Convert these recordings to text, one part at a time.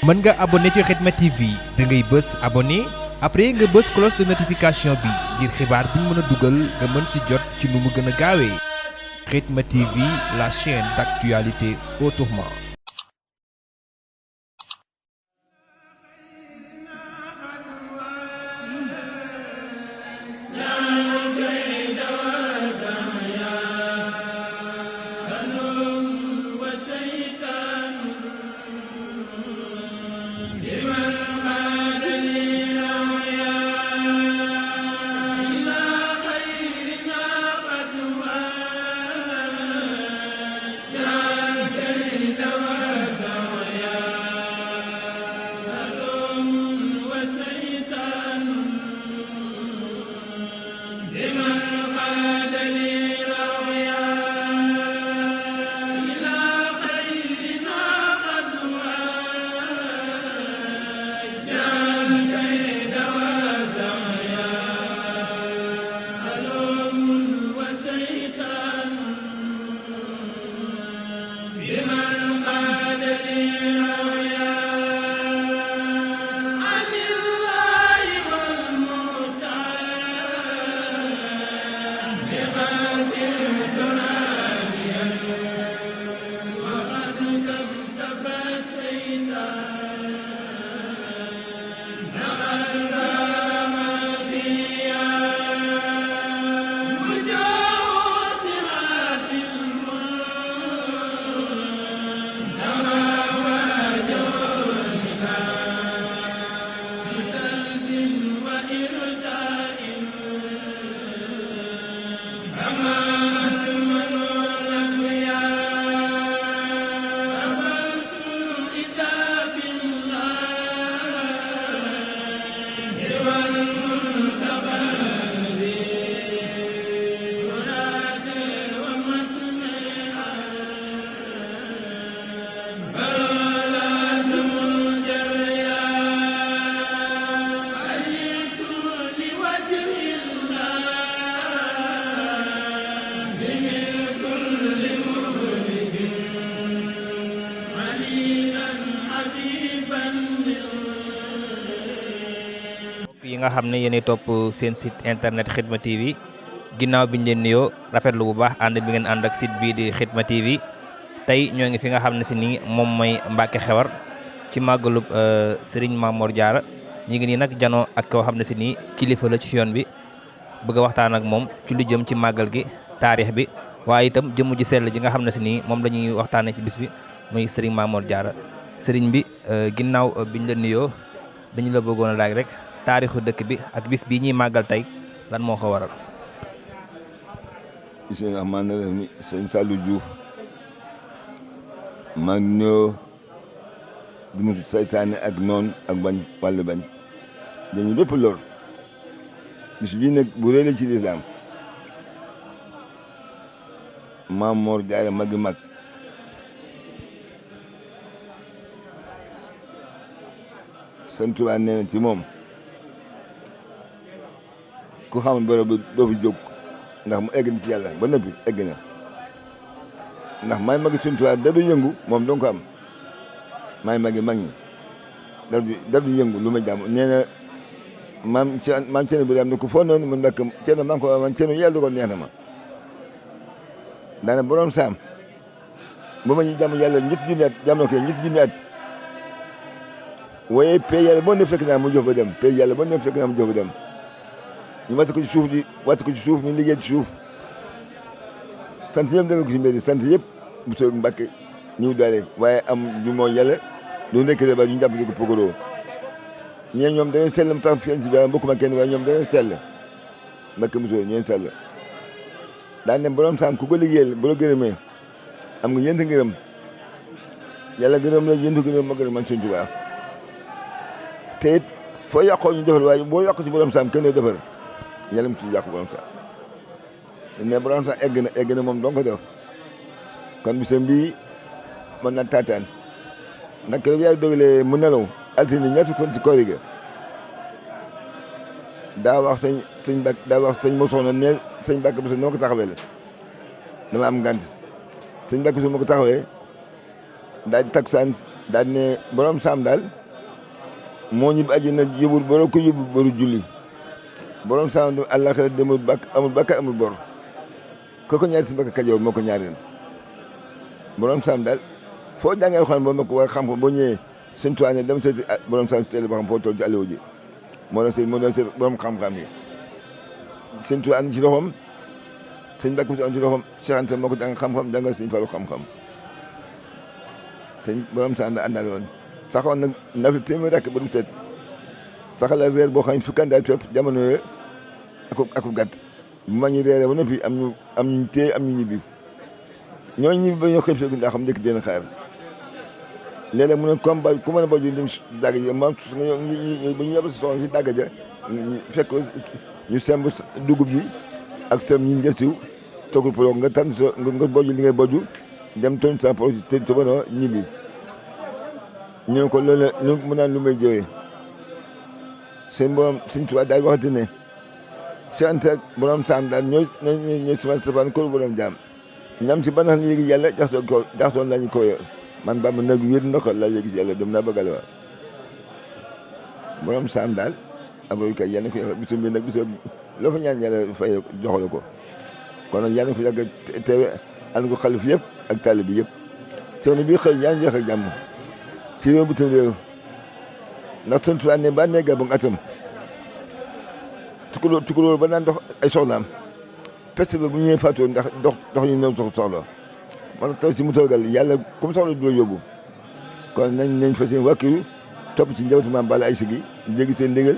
mën nga abonné ci Khidma TV da ngay bës abonné après nga bës cloche de notification bi ngir xibaar bu ñu mën a dugal nga mën ci jot ci nu mu gën a gaawee Khidma TV, la chaîne d'actualité autrement. yi nga xam ne yéenay topp seen site internet Khidma TV ginnaaw biñ leen nuyoo rafetlu bu baax ànd bi ngeen ànd ak site bii di Khidma TV tey ñoo ngi fi nga xam ne si nii moom mooy Mbacke Xewar ci màggalub Serigne Mamor Diarra ñu ngi nii nag janoo ak koo xam ne si nii kilifa la ci yoon bi bëgg a waxtaan ak moom ci lu jëm ci màggal gi taarix bi waaye itam jëmm ji sell ji nga xam ne si nii moom la ñuy waxtaanee ci bis bi muy Serigne Mamor Diarra Serigne bi ginnaaw biñ la nuyoo dañu la bëggoon a laaj rek. taarixu dëkk bi ak bis bii ñuy màggal tey lan moo ko waral. bismillah rahmaani rahiim sëñ Saliou Diouf maa ngi nuyoo di musu saytaane ak noon ak bañ wàllu bañ dañu bépp lor bis bii nag bu rëy la ci lislaam Maam Mor Diarra magi mag sëñ Tuubaa nee na ci moom ku xam bërëb bi doo fi jóg ndax mu egg na ci yàlla ba noppi egg na ndax maay magi Sëñ Tuubaa dara du yëngu moom dong ko am maay magi mag ñi dara du yëngu lu ma jàmm nee na maam Ceerno bi daam ne ku foo noonu man mbàkk Ceerno maa ngi ko man Ceerno yàlla du ko neex na ma daana borom saam ba ma ñu jàmm yàlla ñetti junni at jàmm na ko ñetti junni at waaye pay yàlla boo ne fekk naa mu jox ba dem pay yàlla boo ne fekk naa mu jox ba dem ñu wàcc ko ci suuf di wàcc ko ci suuf ñu liggéey ci suuf sant yëpp da nga ko ci mbir sant yëpp bu soog Mbàkke ñëw daale waaye am du moo yàlla du nekk ba ñu jàpp di ko pogaroo ñee ñoom dañoo sell mu tax fi ci ba mbokk ma kenn waaye ñoom dañoo sell Mbàkke mosoo ñoo sell daan ne borom saam ku ko liggéeyal bu la gërëmee am nga yént ngërëm yàlla gërëm la yént ngërëm ma gërëm man Sëñ Tuubaa te it foo yàqoo ñu defar waaye boo yàq ci borom saam kenn doo defar yàlla mu ci yàqu borom saam ne borom saam egg na moom dong ko def kon bisam bii mën na taataan ndax keroog yaa dogalee mu nelaw altine ñetti fan ci koor gi daa wax sëñ mosoon ne sëñ Mbàkke Buso noo ko taxawee la dama am ngant sëñ Mbàkke Buso moo ko taxawee daal di takkusaan daal ne borom saam daal moo ñibbi àjjana yóbbul borom ko yóbbu boru julli borom saam dem àllaaxira demul amul bàkkaar amul bor kooku ñaari si Mbàkke Kajoor moo ko ñaareel borom saam daal foo jàngee xam boo ma ko war xam ko boo ñëwee Sëñ Tuubaa ne dem seeti borom saam si teel ba xam foo toll ci àllewo ji moo doon seet borom xam-xam yi Sëñ Tuubaa ànd ci loxoom sëñ Mbàkke mu si ànd ci loxoom Cheikh Anta moo ko jàng xam-xam jàngal Sëñ Fallu xam-xam sëñ borom saam àndal woon saxoon nag nafi téeméer rakk ba du set saxala reer boo xam ne fukki daal fépp jamono yooyu aku gàtt bu ma ñu reeree ba noppi am ñu téye am ñu ñibbi ñooñu ñibbi ba ñoo xëy si daa xam njëkk dina xaar léeg-léeg mu ne comme ba ku mën a baju dem dàgg ja maam su nga ba ñu yebal si soxna si dàgg ja fekk ñu semb dugub ji ak sem ñu njësiw toggul polo nga tànn nga boju li ngay boju dem toñ sa pro te banoo ñibbi ñu ne ko loolu mu naan lu may jëwee seen borom Sëñ Tuubaa daal waxati ne Cheikh Anta ak borom saam daal ñooy sama safaan ko borom jaam ñam ci banax léegi yàlla jaxtoon lañu ko yor man ba ma nag wér ndox la léegi si yàlla dem naa bëggal wa borom saam daal aboykat yàlla ko bisum bi nag bisum loo fa ñaan yàlla fay joxale ko kon nag yàlla ko yàgg teewe ànd ko xalif yëpp ak taalib bi yëpp soo bii xëy yàlla jeex ak jàmm ci réew bitim réew ndax Sëñ Tuubaa ne ba ne Gabon atam tukulóor ba daan dox ay soxlaam peste ba bu ñëwee faatoo ndax dox ñu néew soxla man taw ci mu toogal yàlla comme soxla du la yóbbu kon nañ fas yéene wàkkiru topp ci njabootu Maam Balla Aysa gi dégg seen ndigal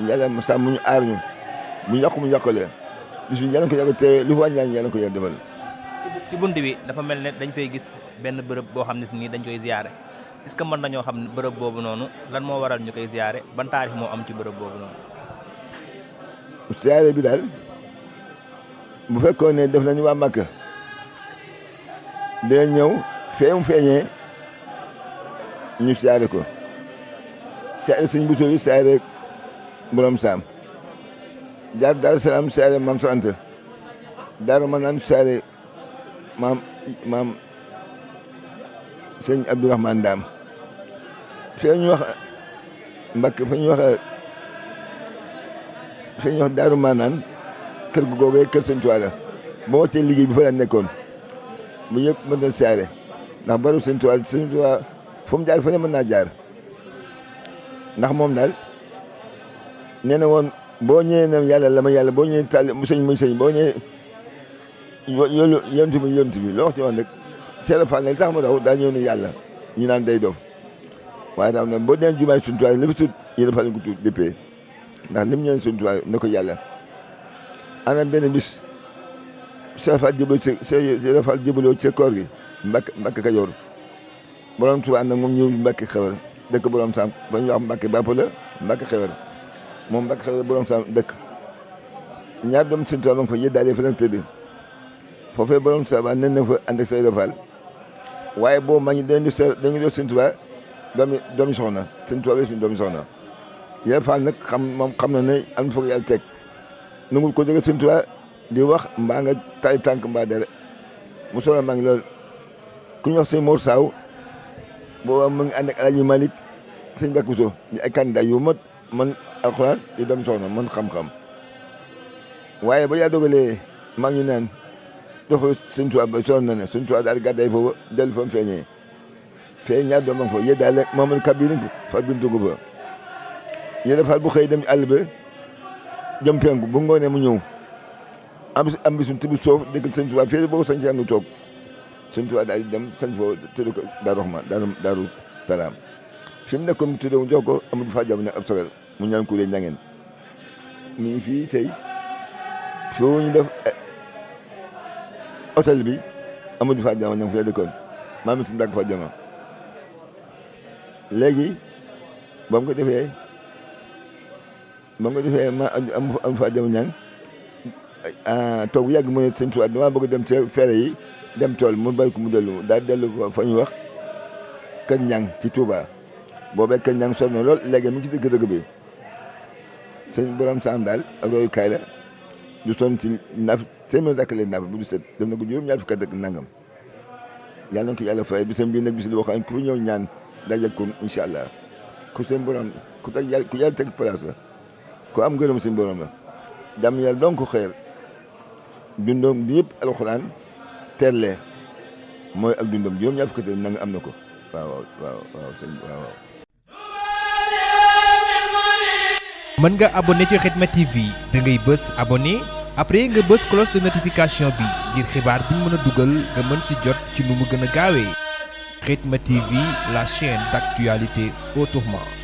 yàlla sàmm mu ñu aar ñu mu yàqu mu yàqule bis bi yàlla ko yàgg te lu fa wàññaan yàlla ko yàgg defal ci bunt bi dafa mel ne dañ fay gis benn bërëb boo xam ne si nii dañ koy ziyaare est-ce que mën nañoo xam ne bërëb boobu noonu lan moo waral ñu koy ziyaare ban taarix moo am ci bërëb boobu noonu. ziyaare bi daal bu fekkoon ne def nañu waa Makka day ñëw fee mu feeñee ñu ziyaare ko ziyaare Sëñ Buso yi ziyaare borom saam jaar Daaru Salaam ziyaare Maam Seex Anta Daaru Manaan ziyaare maam Sëñ Abdourahmane Ndaam fee ñu wax Mbàkke fa ñu wax Daaru Manaan kër gu googee kër Sëñ Tuubaa la boo watee liggéey bi fa la nekkoon bu yëpp mën na siyaare ndax bari Sëñ Tuubaa fu mu jaar fa ne mën naa jaar ndax moom daal nee na woon boo ñëwee ne yàlla la ma yàlla boo ñëwee tàll mu sëñ muy sëñ boo ñëwee yoolu yontu bi loo wax ci woon rek Seera Fall ne tax ma daw daa ñëw ne yàlla ñu naan day dof waaye daam ne boo deen jumaay Sëñ Tuubaa lépp sut yéen fa lañ ko tuut déppee ndax lim ñeen Sëñ Tuubaa ne ko yàlla ana benn bis Seera Fall jëbaloo ca koor gi Mbàkke Kajoor borom Tuubaa nag moom ñëw Mbàkke Xewar dëkk borom saam ba ñu wax Mbàkke Bàpp la Mbàkke Xewar moom Mbàkke Xewar borom saam dëkk ñaar doom Sëñ Tuubaa ma nga fa yëddaale fa lañ tëdd foofee borom saam nen na fa ànd ak Seera Fall waaye boobu maa ngi dañu doon Sëñ Tuubaa doomi soxna Sëñ Tuubaa suñu doomi soxna Seera Fall nag moom xam na ne am na foog yàlla teg nangul ko jóge Sëñ Tuubaa di wax mbaa nga taay tànk mbaa dara mu soxla maa ngi loolu ku ñu wax Sëñ Mor Saaw booba mu ngi ànd ak Alaaji Malick Sëñ Mbàkke Buso di ay candidat yu mat man alxuraan di doomi soxna man xam-xam waaye ba yaa dogalee maa ngi naan doxu Sëñ Tuubaa ba sonn na ne Sëñ Tuubaa daal gàdday foofu dellu fa mu feeñee fee ñaar doom ak fa yé daal Mamadou Kabir fa bintu ko fa Seera Fall bu xëy dem àll ba jëm penku bu ngoonee mu ñëw am bi suñ tibb soof dëkk Sëñ Tuubaa fii boobu sañ ci am nu toog Sëñ Tuubaa daal di dem sañ foo tudd ko Daaru Rahmaan Daaru Salaam fi mu nekkoon mu tuddee mu jox ko Amadou Fa Jam ne ab sagar mu ñaan kuréel ñangeen mu ngi fii tey foo ñu def hôtel bi Amadou Fa Jam ña ngi fi la dëkkoon maam Sëñ Mbàkke Fa Jam léegi ba mu ko defee ma am Fa Jam ñang toog bu yàgg mu ne Sëñ Tuubaa dama bëgg dem ca fere yi dem tool mu bay ko mu dellu daal dellu fa ñu wax Kër Ñang ci Touba boobee Kër Ñang sonn na lool léegi mu ngi ci dëgg-dëgg bi sëñ borom saam daal ak royukaay la du sonn ci naaf téeméer dakk leen naaf bu du set dem na ko juróom-ñaar fukki at ak nangam yàlla na ko yàlla fay bisam bii nag bis la boo xam ne ku fi ñëw ñaan daje ko incha allah ku seen borom ku yàlla teg place la ku am ngërëm seen borom la jàmm yàlla donc xeer dundam bi yëpp alxuraan terle mooy ak dundam juróom-ñaar fukki na nga am na ko waaw sëñ waaw. mën nga abonné ci Khidma TV da ngay bës abonné après nga bës cloche de notification bi ngir xibaar bi ñu mën a dugal nga mën si jot ci nu mu gën a gaawee Khidma TV, la chaîne d'actualité autrement.